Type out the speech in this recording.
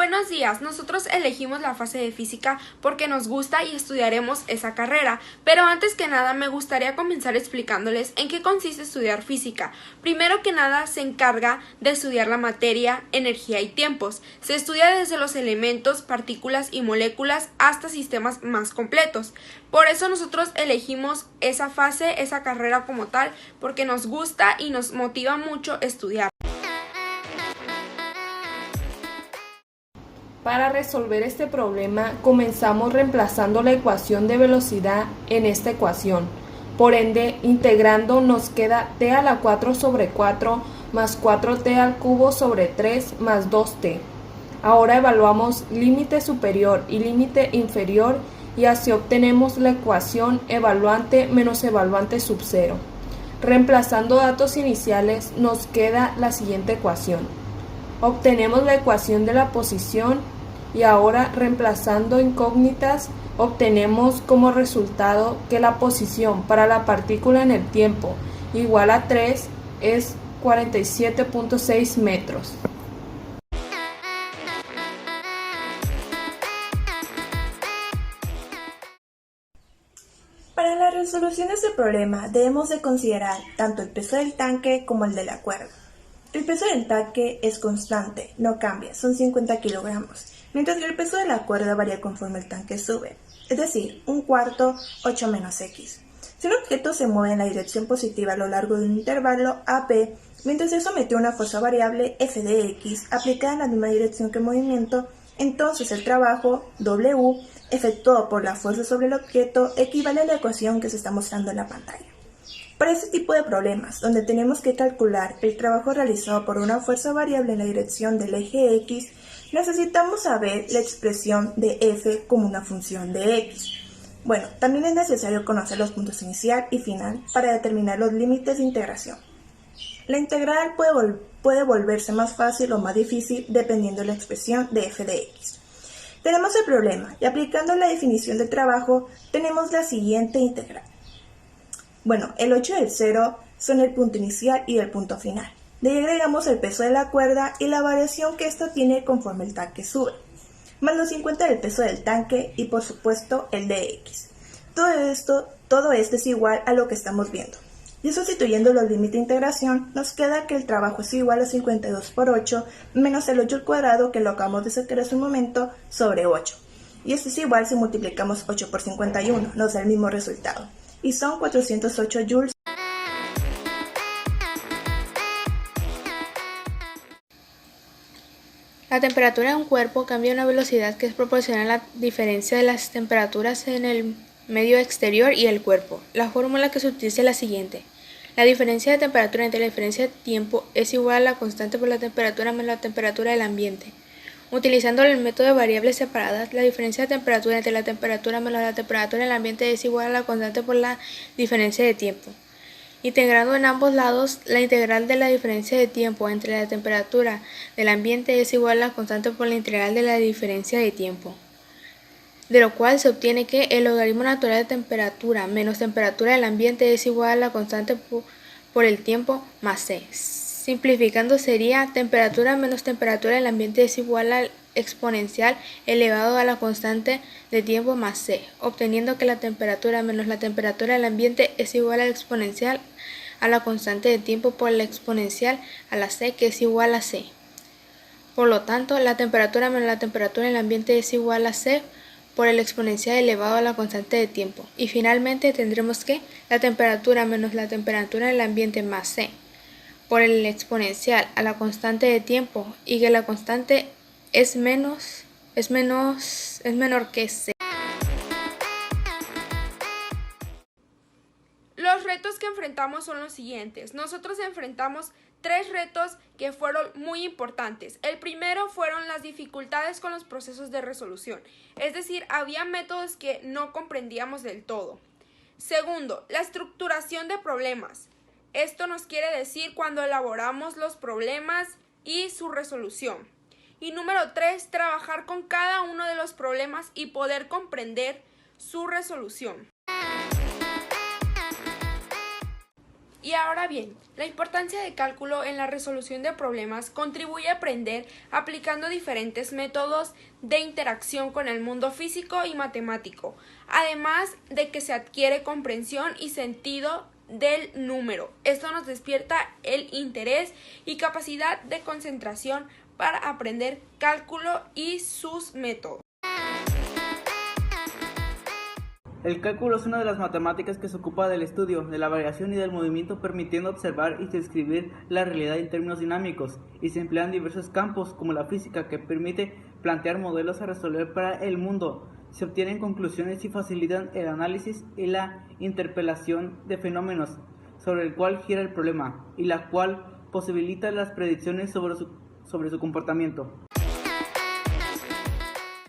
Buenos días, nosotros elegimos la fase de física porque nos gusta y estudiaremos esa carrera, pero antes que nada me gustaría comenzar explicándoles en qué consiste estudiar física. Primero que nada se encarga de estudiar la materia, energía y tiempos. Se estudia desde los elementos, partículas y moléculas hasta sistemas más completos. Por eso nosotros elegimos esa fase, esa carrera como tal, porque nos gusta y nos motiva mucho estudiar. Para resolver este problema, comenzamos reemplazando la ecuación de velocidad en esta ecuación. Por ende, integrando nos queda t a la 4 sobre 4 más 4t al cubo sobre 3 más 2t. Ahora evaluamos límite superior y límite inferior y así obtenemos la ecuación evaluante menos evaluante sub 0. Reemplazando datos iniciales nos queda la siguiente ecuación. Obtenemos la ecuación de la posición y ahora reemplazando incógnitas obtenemos como resultado que la posición para la partícula en el tiempo igual a 3 es 47.6 metros. Para la resolución de este problema debemos de considerar tanto el peso del tanque como el de la cuerda. El peso del tanque es constante, no cambia, son 50 kilogramos, mientras que el peso de la cuerda varía conforme el tanque sube, es decir, un cuarto 8 menos x. Si un objeto se mueve en la dirección positiva a lo largo de un intervalo AP, mientras se somete a una fuerza variable f de x aplicada en la misma dirección que el movimiento, entonces el trabajo W efectuado por la fuerza sobre el objeto equivale a la ecuación que se está mostrando en la pantalla. Para este tipo de problemas, donde tenemos que calcular el trabajo realizado por una fuerza variable en la dirección del eje X, necesitamos saber la expresión de f como una función de x. Bueno, también es necesario conocer los puntos inicial y final para determinar los límites de integración. La integral puede volverse más fácil o más difícil dependiendo de la expresión de f de x. Tenemos el problema y aplicando la definición de trabajo tenemos la siguiente integral. Bueno, el 8 y el 0 son el punto inicial y el punto final. De ahí agregamos el peso de la cuerda y la variación que ésta tiene conforme el tanque sube, más los 50 del peso del tanque y por supuesto el de x. Todo esto es igual a lo que estamos viendo. Y sustituyendo los límites de integración, nos queda que el trabajo es igual a 52 por 8 menos el 8 al cuadrado, que lo acabamos de sacar hace un momento, sobre 8. Y esto es igual si multiplicamos 8 por 51, nos da el mismo resultado. Y son 408 joules. La temperatura de un cuerpo cambia a una velocidad que es proporcional a la diferencia de las temperaturas en el medio exterior y el cuerpo. La fórmula que se utiliza es la siguiente. La diferencia de temperatura entre la diferencia de tiempo es igual a la constante por la temperatura menos la temperatura del ambiente. Utilizando el método de variables separadas, la diferencia de temperatura entre la temperatura menos la temperatura del ambiente es igual a la constante por la diferencia de tiempo. Integrando en ambos lados, la integral de la diferencia de tiempo entre la temperatura del ambiente es igual a la constante por la integral de la diferencia de tiempo. De lo cual se obtiene que el logaritmo natural de temperatura menos temperatura del ambiente es igual a la constante por el tiempo más c. Simplificando sería temperatura menos temperatura del ambiente es igual al exponencial elevado a la constante de tiempo más c, obteniendo que la temperatura menos la temperatura del ambiente es igual al exponencial a la constante de tiempo por la exponencial a la c, que es igual a c. Por lo tanto, la temperatura menos la temperatura del ambiente es igual a c por el exponencial elevado a la constante de tiempo. Y finalmente tendremos que la temperatura menos la temperatura del ambiente más c por el exponencial a la constante de tiempo, y que la constante es menor que c. Los retos que enfrentamos son los siguientes. Nosotros enfrentamos 3 retos que fueron muy importantes. El primero fueron las dificultades con los procesos de resolución, es decir, había métodos que no comprendíamos del todo. Segundo, la estructuración de problemas. Esto nos quiere decir cuando elaboramos los problemas y su resolución. Y número 3, trabajar con cada uno de los problemas y poder comprender su resolución. Y ahora bien, la importancia de cálculo en la resolución de problemas contribuye a aprender aplicando diferentes métodos de interacción con el mundo físico y matemático, además de que se adquiere comprensión y sentido del número. Esto nos despierta el interés y capacidad de concentración para aprender cálculo y sus métodos. El cálculo es una de las matemáticas que se ocupa del estudio, de la variación y del movimiento, permitiendo observar y describir la realidad en términos dinámicos, y se emplea en diversos campos, como la física, que permite plantear modelos a resolver para el mundo. Se obtienen conclusiones y facilitan el análisis y la interpelación de fenómenos sobre el cual gira el problema, y la cual posibilita las predicciones sobre su comportamiento.